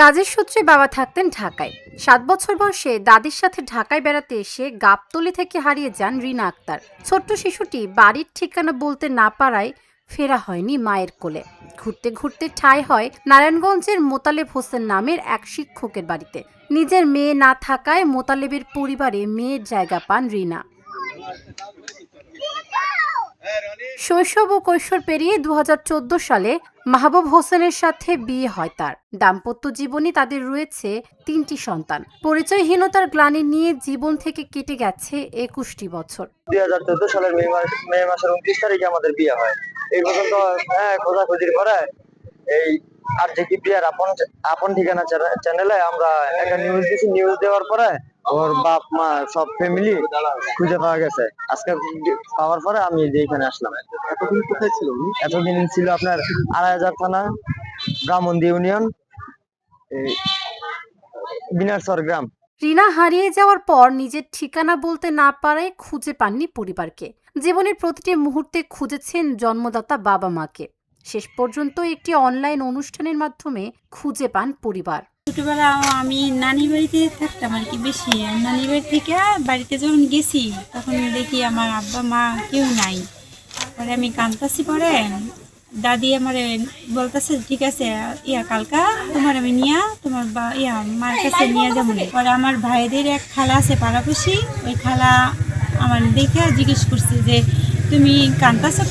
কাজের সূত্রে বাবা থাকতেন ঢাকায়। ৭ বছর বয়সে দাদির সাথে ঢাকায় বেড়াতে এসে গাবতলী থেকে হারিয়ে যান রিনা আক্তার। ছোট্ট শিশুটি বাড়ির ঠিকানা বলতে না পারায় ফেরা হয়নি মায়ের কোলে। ঘুরতে ঘুরতে ঠাঁই হয় নারায়ণগঞ্জের মোতালেব হোসেন নামের এক শিক্ষকের বাড়িতে। নিজের মেয়ে না থাকায় মোতালেবের পরিবারে মেয়ের জায়গা পান রিনা। শৈশব ও কৈশোর পেরিয়ে ২০১৪ সালে মাহবুব হোসেনের সাথে বিয়ে হয় তার। দাম্পত্য জীবনে তাদের রয়েছে ৩টি সন্তান। পরিচয়হীনতার গ্লানি নিয়ে জীবন থেকে কেটে গেছে ২১টি বছর। ২০১৪ সালের মে মাসের ২৯ তারিখে আমাদের বিয়ে হয়। এই পর্যন্ত খোঁজাখুঁজির পরে এই আর যে কি বিয়ার আপন ঠিকানা চ্যানেলে আমরা একটা নিউজ দিছি। নিউজ দেওয়ার পরে ওর বাপ মা সব ফ্যামিলি খুঁজে পাওয়া গেছে। আজকে পাওয়ার পরে আমি এখানে আসলাম। এতদিন কোথায় ছিল উনি? এতদিন ছিল আপনার ২৮০০ থানা, ব্রাহ্মণদী ইউনিয়ন, বিনারচর গ্রাম। রিনা হারিয়ে যাওয়ার পর নিজের ঠিকানা বলতে না পারায় খুঁজে পাননি পরিবারকে। জীবনের প্রতিটি মুহূর্তে খুঁজেছেন জন্মদাতা বাবা মাকে। শেষ পর্যন্ত একটি অনলাইন অনুষ্ঠানের মাধ্যমে খুঁজে পান পরিবার। ছোটবেলা আমি নানি বাড়িতে থাকতাম আর কি বেশি। নানি বাড়ি থেকে বাড়িতে যখন গেছি তখন দেখি আমার আব্বা মা কেউ নাই। পরে আমি কাঁদতাছি, পরে দাদি আমার বলতেছে ঠিক আছে কালকা তোমার আমি তোমার মার কাছে নিয়ে যাবো। পরে আমার ভাইদের এক খালা আছে পাড়াপড়শি, ওই খালা আমার দেখে জিজ্ঞেস করছে যে তুমি কান্তাছো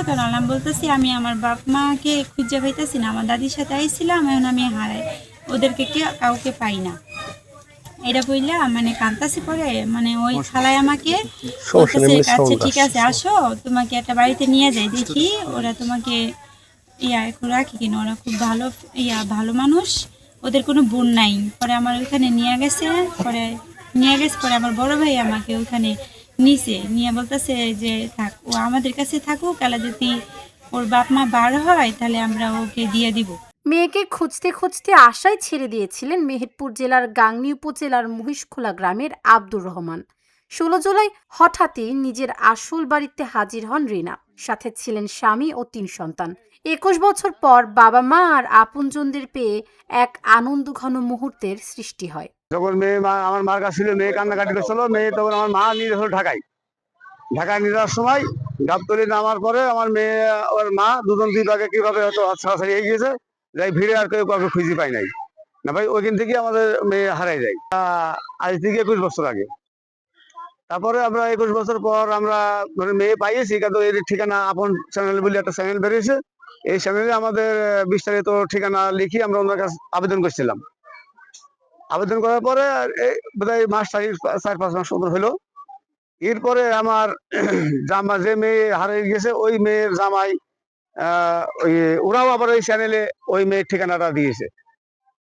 কেন? আমি বলতেছি আমি আমার বাপ মাকে খুঁজে পাইতেছি না, আমার দাদির সাথে আইছিলাম, এখন আমি হারাই, ওদেরকে কাউকে পাই না। এটা বললা মানে কান্তাছি। পরে মানে ওই খালায় আমাকে বলতেছে আচ্ছা ঠিক আছে আসো, তোমাকে একটা বাড়িতে নিয়ে যাই, দেখি ওরা তোমাকে রাখি কিনা, ওরা খুব ভালো মানুষ, ওদের কোনো বোন নাই। পরে আমার ওইখানে নিয়ে গেছে। পরে আমার বড় ভাই আমাকে ওইখানে নিয়ে বলতেছে যে থাক, ও আমাদের কাছে থাকুক, কালা যদি ওর বাপ মা বার হয় তাহলে আমরা ওকে দিয়ে দিব। মেয়েকে খুঁজতে খুঁজতে আশায় ছেড়ে দিয়েছিলেন মেহেরপুর জেলার গাংনী উপজেলার মহিষখোলা গ্রামের আব্দুর রহমান। ১৬ জুলাই হঠাৎই নিজের আসল বাড়িতে হাজির হন রিনা। সাথে ছিলেন স্বামী ও ৩ সন্তান। ২১ বছর পর বাবা মা আর আপনজনদের পেয়ে এক আনন্দঘন মুহূর্তের সৃষ্টি হয়। যখন আমার মার কাছে ছিল, মেয়ে কান্নাকাটি করছিল, মেয়ে তখন আমার মা নিয়ে হলো ঢাকায় নিয়ে যাওয়ার সময় গাবতলী নামার পরে আমার মেয়ে ওর মা দুজন দুই ভাগে কিভাবে হয়তো ছাড়াছাড়ি হয়ে গিয়েছে, যাই ভিড়ে আর কেউ কাউকে খুঁজে পাই নাই না ভাই। ওইখান থেকে আমাদের মেয়ে হারাই যায় আজ থেকে ২১ বছর আগে। তারপরে আমরা ২১ বছর পর আমরা মেয়ে পাইয়েছি, কিন্তু এর ঠিকানা আপন চ্যানেল বলে একটা চ্যানেল বেরিয়েছে। এই চ্যানেলে আমাদের বিস্তারিত ঠিকানা লিখি আমরা ওনার কাছে আবেদন করছিলাম। আবেদন করার পরে বোধহয় মাস ৪-৫ মাস হলো। এরপরে আমার জামা যে মেয়ে হারিয়ে গেছে ওই মেয়ের জামাই ওরাও আবার ওই চ্যানেলে ওই মেয়ের ঠিকানাটা দিয়েছে,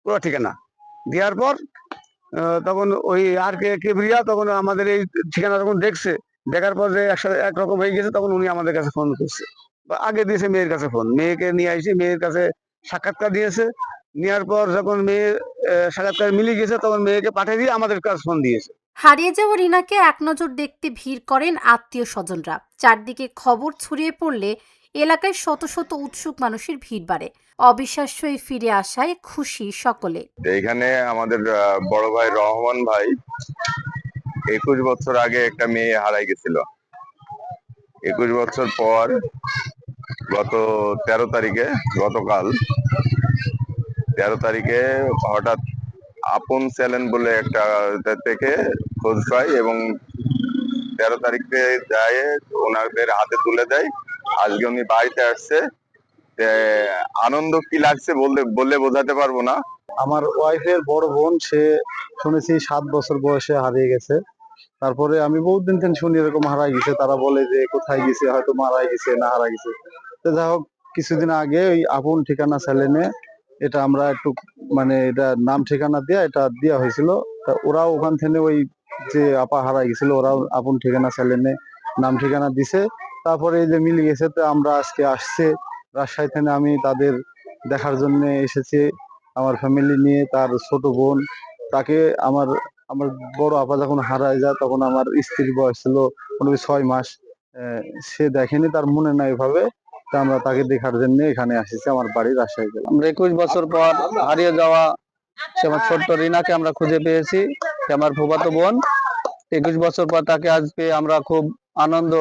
পুরো ঠিকানা দেওয়ার পর তখন ওই আর কে কেবরিয়া তখন আমাদের এই ঠিকানা যখন দেখার পর যে একসাথে একরকম হয়ে গেছে, তখন উনি আমাদের কাছে ফোন করছে, আগে দিয়েছে মেয়ের কাছে ফোন, মেয়েকে নিয়ে আসি, মেয়ের কাছে সাক্ষাৎকার দিয়েছে। নেওয়ার পর যখন মেয়ের সাক্ষাৎকার মিলে গেছে তখন মেয়েকে পাঠিয়ে দিয়ে আমাদের কাছে ফোন দিয়েছে। হারিয়ে যাওয়া রিনাকে এক নজর দেখতে ভিড় করেন আত্মীয় স্বজনরা। চারদিকে খবর ছড়িয়ে পড়লে এলাকায় শত শত উৎসুক মানুষের ভিড় বাড়ে। অবিশ্বাস্য এই ফিরে আসায় খুশি সকলে। এখানে আমাদের বড় ভাই রহমান ভাই ২১ বছর আগে একটা মেয়ে হারাই গেছিল। ২১ বছর পর গত ১৩ তারিখে, গতকাল ১৩ তারিখে হঠাৎ আপন চ্যানেল বলে একটা থেকে খোঁজ পাই এবং ১৩ তারিখে যায় ওনাদের হাতে তুলে দেয়। আজকে উনি বাড়িতে আসছে। আনন্দ কি লাগছে বললে বোঝাতে পারবো না। আমার ওয়াইফের বড় বোন, সে শুনেছি ৭ বছর বয়সে হারিয়ে গেছে। তারপরে আমি বহুত দিন থেকে শুনি এরকম হারাই গেছে, তারা বলে যে কোথায় গেছে, হয়তো মারা গেছে না হারা গেছে। তো যাই হোক, কিছুদিন আগে ওই আপন ঠিকানা চ্যানেলে এটা আমরা একটু মানে এটা নাম ঠিকানা এটা দেওয়া হয়েছিল। তা ওরাও ওখান থেকে ওই যে আপা হারাই গেছিল ওরাও আপন ঠিকানা চ্যানেলে নাম ঠিকানা দিছে। তারপরে এই যে মিলে গেছে, তো আমরা আজকে আসছে রাজশাহী থেকে, আমি তাদের দেখার জন্য এসেছি আমার ফ্যামিলি নিয়ে। তার ছোট বোন, তাকে আমার আমার বড় আপা যখন হারায় যায় তখন আমার স্ত্রীর বয়স ছিল ৬ মাস। সে দেখেনি, তার মনে নাই এভাবে। তা আমরা তাকে দেখার জন্য এখানে আসিছি, আমার বাড়ি রাজশাহী জেলা। আমরা 21 বছর পর হারিয়ে যাওয়া সে আমার ছোট্ট রিনাকে আমরা খুঁজে পেয়েছি। সে আমার ফুফাতো বোন। 21 বছর পর তাকে আজ পেয়ে আমরা খুব আনন্দ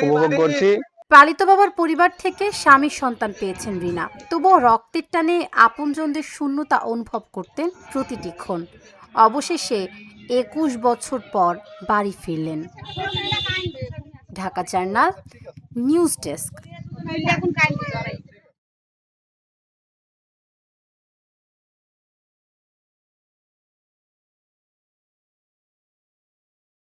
উপভোগ করছি। পালিত বাবার পরিবার থেকে স্বামীর সন্তান পেয়েছেন রিনা, তবুও রক্তের টানে আপনজনদের শূন্যতা অনুভব করতেন প্রতিটি ক্ষণ। অবশেষে 21 বছর পর বাড়ি ফিরলেন। Dhaka journal news desk.